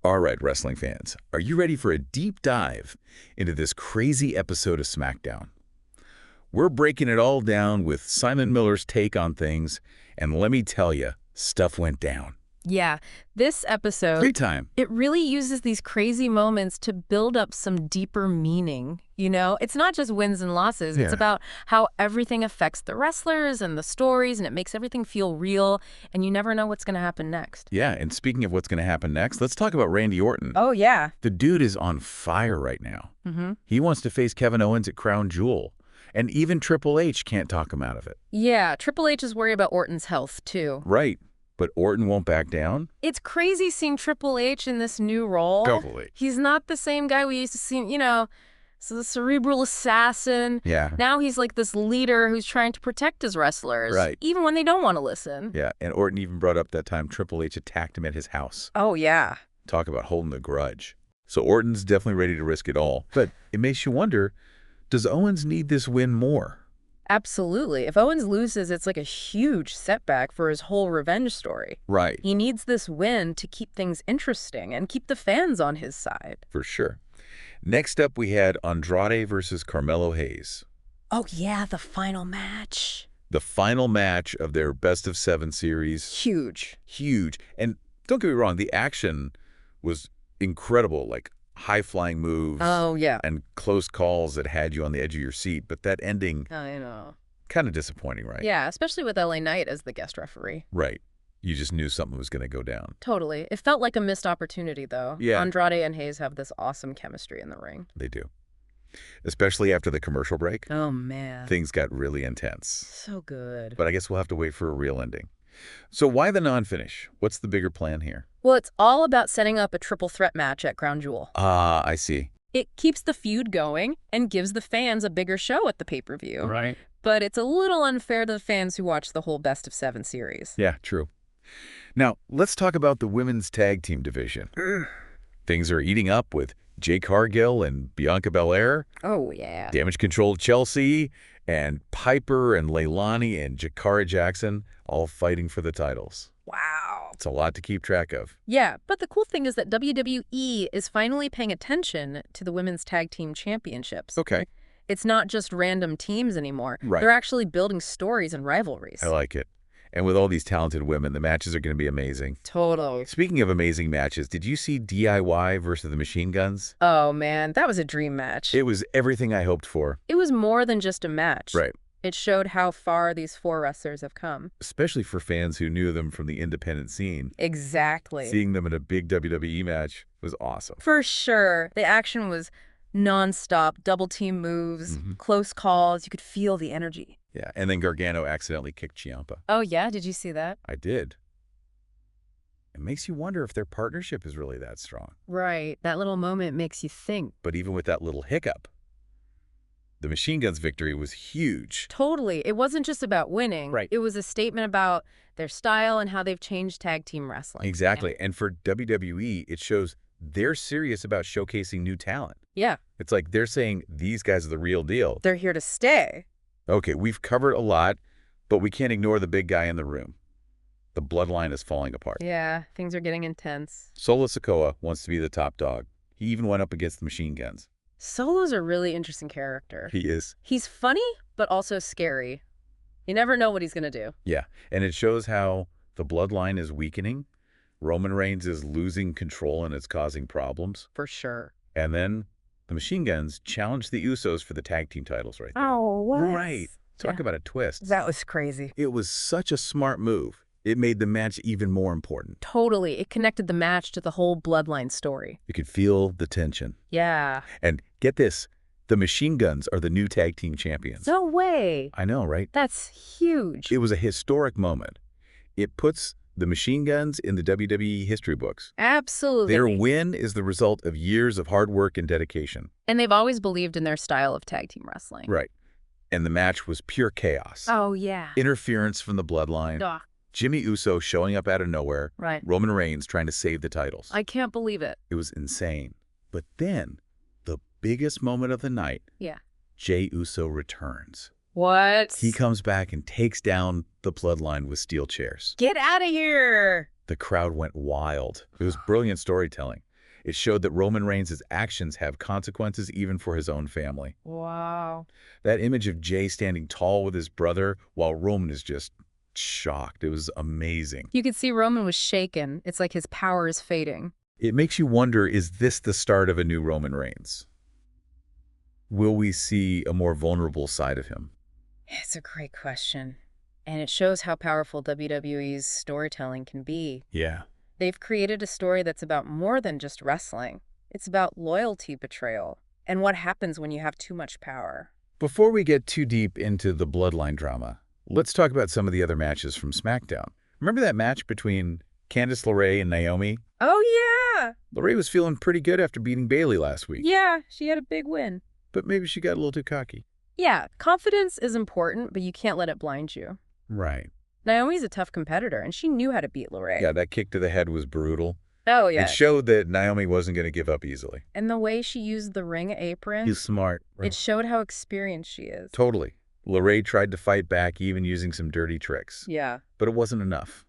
All right, wrestling fans, are you ready for a deep dive into this crazy episode of SmackDown? We're breaking it all down with Simon Miller's take on things, and let me tell you, stuff went down. Yeah, this episode, Great time. it really uses these crazy moments to build up some deeper meaning, It's not just wins and losses. It's Yeah. about how everything affects the wrestlers and the stories, and it makes everything feel real, and you never know what's going to happen next. Yeah, and speaking of what's going to happen next, let's talk about Randy Orton. Oh, yeah. The dude is on fire right now. He wants to face Kevin Owens at Crown Jewel, and even Triple H can't talk him out of it. Yeah, Triple H is worried about Orton's health, too. Right, but Orton won't back down? It's crazy seeing Triple H in this new role. Totally. He's not the same guy we used to see, so the cerebral assassin. Yeah. Now he's like this leader who's trying to protect his wrestlers. Right. Even when they don't want to listen. Yeah, and Orton even brought up that time Triple H attacked him at his house. Oh, yeah. Talk about holding a grudge. So Orton's definitely ready to risk it all. But it makes you wonder, does Owens need this win more? Absolutely. If Owens loses, it's like a huge setback for his whole revenge story. Right. He needs this win to keep things interesting and keep the fans on his side. For sure. Next up, we had Andrade versus Carmelo Hayes. Oh, yeah, the final match. The final match of their best-of-7 series. Huge. Huge. And don't get me wrong, the action was incredible, like high-flying moves. Oh, yeah. And close calls that had you on the edge of your seat. But that ending, I know. kind of disappointing, right? Yeah, especially with LA Knight as the guest referee. Right. You just knew something was going to go down. Totally. It felt like a missed opportunity, though. Yeah. Andrade and Hayes have this awesome chemistry in the ring. They do. Especially after the commercial break, Oh, man. things got really intense. So good. But I guess we'll have to wait for a real ending. So why the non-finish? What's the bigger plan here? Well, it's all about setting up a triple threat match at Crown Jewel. Ah, I see. It keeps the feud going and gives the fans a bigger show at the pay-per-view. Right. But it's a little unfair to the fans who watch the whole best-of-7 series. Yeah, true. Now, let's talk about the women's tag team division. Things are eating up with Jay Cargill and Bianca Belair, Oh, yeah. Damage Control Chelsea, and Piper and Leilani and Jakara Jackson all fighting for the titles. Wow. It's a lot to keep track of. Yeah, but the cool thing is that WWE is finally paying attention to the women's tag team championships. Okay. It's not just random teams anymore. Right. They're actually building stories and rivalries. I like it. And with all these talented women, the matches are going to be amazing. Totally. Speaking of amazing matches, did you see DIY versus the Machine Guns? Oh, man, that was a dream match. It was everything I hoped for. It was more than just a match. Right. It showed how far these four wrestlers have come. Especially for fans who knew them from the independent scene. Exactly. Seeing them in a big WWE match was awesome. For sure. The action was nonstop, double team moves, close calls. You could feel the energy. Yeah, and then Gargano accidentally kicked Ciampa. Oh, yeah? Did you see that? I did. It makes you wonder if their partnership is really that strong. Right. That little moment makes you think. But even with that little hiccup, the Machine Guns' victory was huge. Totally. It wasn't just about winning. Right. It was a statement about their style and how they've changed tag team wrestling. Exactly. And for WWE, it shows they're serious about showcasing new talent. Yeah. It's like they're saying these guys are the real deal. They're here to stay. Okay, we've covered a lot, but we can't ignore the big guy in the room. The bloodline is falling apart. Yeah, things are getting intense. Solo Sikoa wants to be the top dog. He even went up against the Machine Guns. Solo's a really interesting character. He is. He's funny, but also scary. You never know what he's going to do. Yeah, and it shows how the bloodline is weakening. Roman Reigns is losing control and it's causing problems. For sure. And then the Machine Guns challenged the Usos for the tag team titles right there. Oh, what? Right. Talk about a twist. That was crazy. It was such a smart move. It made the match even more important. Totally. It connected the match to the whole bloodline story. You could feel the tension. Yeah. And get this, the Machine Guns are the new tag team champions. No way. I know, right? That's huge. It was a historic moment. It puts the Machine Guns in the WWE history books. Absolutely. Their win is the result of years of hard work and dedication. And they've always believed in their style of tag team wrestling. Right. And the match was pure chaos. Oh, yeah. Interference from the bloodline. Ugh. Jimmy Uso showing up out of nowhere. Right. Roman Reigns trying to save the titles. I can't believe it. It was insane. But then, the biggest moment of the night, Yeah. Jey Uso returns. What? He comes back and takes down the bloodline with steel chairs. Get out of here. The crowd went wild. It was brilliant storytelling. It showed that Roman Reigns' actions have consequences even for his own family. Wow. That image of Jay standing tall with his brother while Roman is just shocked. It was amazing. You could see Roman was shaken. It's like his power is fading. It makes you wonder, is this the start of a new Roman Reigns? Will we see a more vulnerable side of him? It's a great question. And it shows how powerful WWE's storytelling can be. Yeah. They've created a story that's about more than just wrestling. It's about loyalty betrayal and what happens when you have too much power. Before we get too deep into the bloodline drama, let's talk about some of the other matches from SmackDown. Remember that match between Candice LeRae and Naomi? Oh, yeah. LeRae was feeling pretty good after beating Bayley last week. Yeah, she had a big win. But maybe she got a little too cocky. Yeah, confidence is important, but you can't let it blind you. Right. Naomi's a tough competitor, and she knew how to beat LeRae. Yeah, that kick to the head was brutal. Oh, yeah. It showed that Naomi wasn't going to give up easily. And the way she used the ring apron, He's smart. it showed how experienced she is. Totally. LeRae tried to fight back, even using some dirty tricks. Yeah. But it wasn't enough.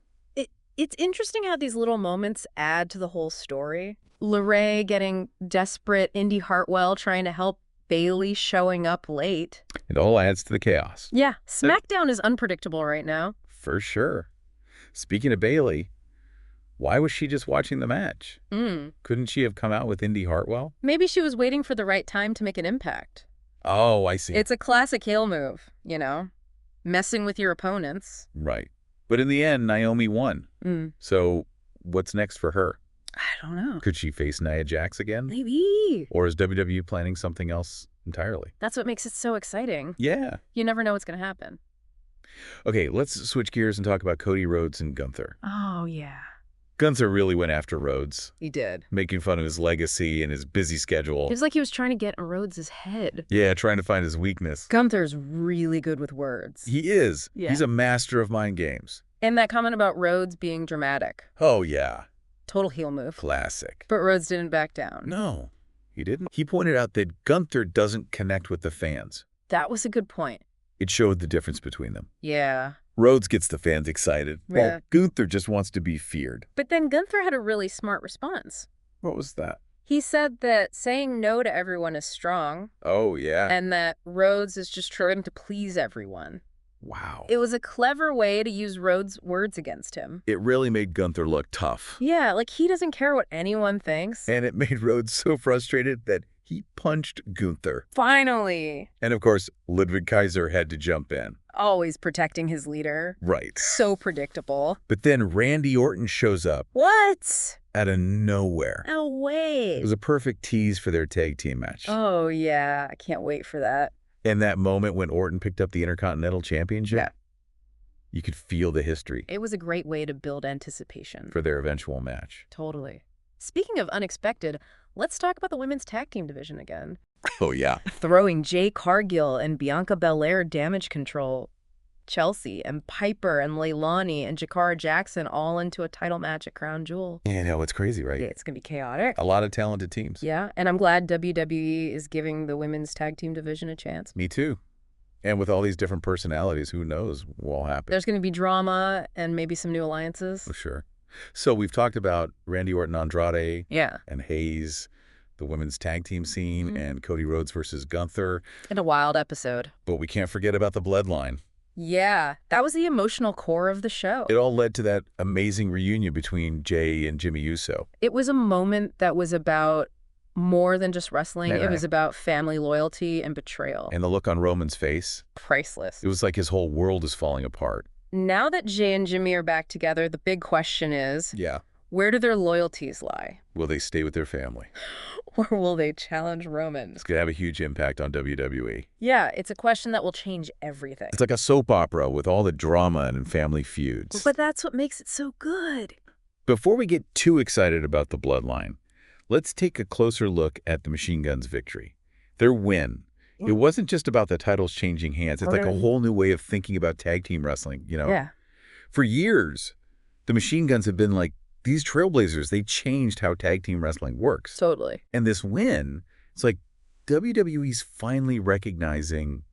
It's interesting how these little moments add to the whole story. LeRae getting desperate, Indy Hartwell trying to help Bayley showing up late. It all adds to the chaos. Yeah, SmackDown is unpredictable right now. For sure. Speaking of Bayley, why was she just watching the match? Couldn't she have come out with Indy Hartwell? Maybe she was waiting for the right time to make an impact. Oh, I see. It's a classic heel move, you know, messing with your opponents. Right. But in the end, Naomi won. So what's next for her? I don't know. Could she face Nia Jax again? Maybe. Or is WWE planning something else entirely? That's what makes it so exciting. Yeah. You never know what's going to happen. Okay, let's switch gears and talk about Cody Rhodes and Gunther. Oh, yeah. Gunther really went after Rhodes, He did. making fun of his legacy and his busy schedule. It was like he was trying to get in Rhodes' head. Yeah, trying to find his weakness. Gunther's really good with words. He is. Yeah. He's a master of mind games. And that comment about Rhodes being dramatic. Oh, yeah. Total heel move. Classic. But Rhodes didn't back down. No, he didn't. He pointed out that Gunther doesn't connect with the fans. That was a good point. It showed the difference between them. Yeah. Rhodes gets the fans excited, Yeah. while Gunther just wants to be feared. But then Gunther had a really smart response. What was that? He said that saying no to everyone is strong, Oh, yeah. and that Rhodes is just trying to please everyone. Wow. It was a clever way to use Rhodes' words against him. It really made Gunther look tough. Yeah, like he doesn't care what anyone thinks. And it made Rhodes so frustrated that he punched Gunther. Finally. And of course, Ludwig Kaiser had to jump in. Always protecting his leader. Right. So predictable. But then Randy Orton shows up What? out of nowhere. No way. It was a perfect tease for their tag team match. Oh, yeah. I can't wait for that. And that moment when Orton picked up the Intercontinental Championship, Yeah. you could feel the history It was a great way to build anticipation. for their eventual match. Totally. Speaking of unexpected, let's talk about the women's tag team division again. Oh, yeah. Throwing Jay Cargill and Bianca Belair damage control, Chelsea and Piper and Leilani and Jakara Jackson all into a title match at Crown Jewel. You know, it's crazy, right? Yeah, it's going to be chaotic. A lot of talented teams. Yeah, and I'm glad WWE is giving the women's tag team division a chance. Me too. And with all these different personalities, who knows what will happen? There's going to be drama and maybe some new alliances. For sure. So we've talked about Randy Orton Andrade Yeah. and Hayes, the women's tag team scene, Mhm. and Cody Rhodes versus Gunther. And a wild episode. But we can't forget about the bloodline. Yeah, that was the emotional core of the show. It all led to that amazing reunion between Jay and Jimmy Uso. It was a moment that was about more than just wrestling. Right, It right. was about family loyalty and betrayal. And the look on Roman's face, Priceless. it was like his whole world is falling apart. Now that Jay and Jimmy are back together, the big question is, Yeah. where do their loyalties lie? Will they stay with their family? Or will they challenge Roman? It's going to have a huge impact on WWE. Yeah, it's a question that will change everything. It's like a soap opera with all the drama and family feuds. But that's what makes it so good. Before we get too excited about the bloodline, let's take a closer look at the Machine Guns' victory. Their win. It wasn't just about the titles changing hands. It's like a whole new way of thinking about tag team wrestling, you know? Yeah. For years, the Machine Guns have been like these trailblazers. They changed how tag team wrestling works. Totally. And this win, it's like WWE's finally recognizing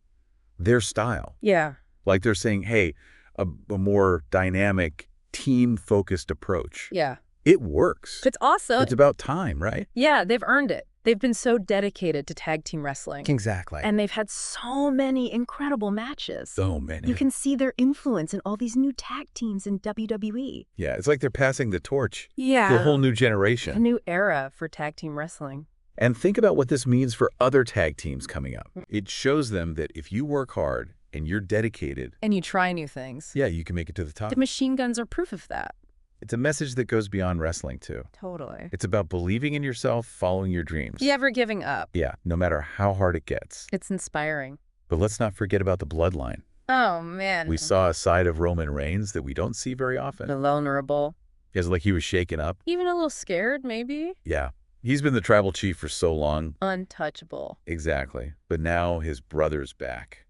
their style. Yeah. Like they're saying, hey, a more dynamic, team-focused approach. Yeah. It works. It's awesome. It's about time, right? Yeah, they've earned it. They've been so dedicated to tag team wrestling. Exactly. And they've had so many incredible matches. So many. You can see their influence in all these new tag teams in WWE. Yeah, it's like they're passing the torch Yeah. to a whole new A generation. new era for tag team wrestling. And think about what this means for other tag teams coming up. It shows them that if you work hard and you're dedicated, And you try new things. yeah, you can make it to the top. The Machine Guns are proof of that. It's a message that goes beyond wrestling, too. Totally. It's about believing in yourself, following your dreams. Never giving up. Yeah, no matter how hard it gets. It's inspiring. But let's not forget about the bloodline. Oh, man. We saw a side of Roman Reigns that we don't see very often. The vulnerable. It's like he was shaken up. Even a little scared, maybe? Yeah. He's been the tribal chief for so long. Untouchable. Exactly. But now his brother's back.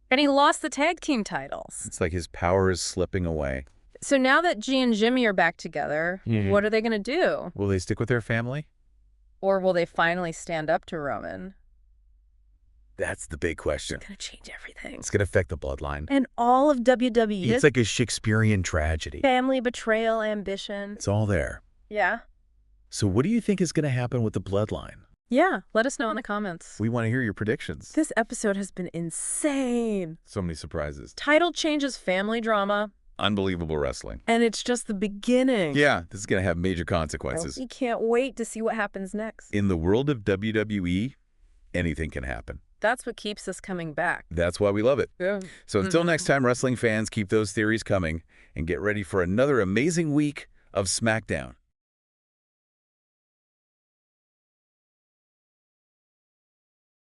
And he lost the tag team titles. It's like his power is slipping away. So now that G and Jimmy are back together, what are they going to do? Will they stick with their family? Or will they finally stand up to Roman? That's the big question. It's going to change everything. It's going to affect the bloodline. And all of WWE. It's like a Shakespearean tragedy. Family betrayal, ambition. It's all there. Yeah. So what do you think is going to happen with the bloodline? Yeah. Let us know in the comments. We want to hear your predictions. This episode has been insane. So many surprises. Title changes, family drama. Unbelievable wrestling. And it's just the beginning. Yeah, this is going to have major consequences. We can't wait to see what happens next. In the world of WWE, anything can happen. That's what keeps us coming back. That's why we love it. Yeah. So until next time, wrestling fans, keep those theories coming and get ready for another amazing week of SmackDown.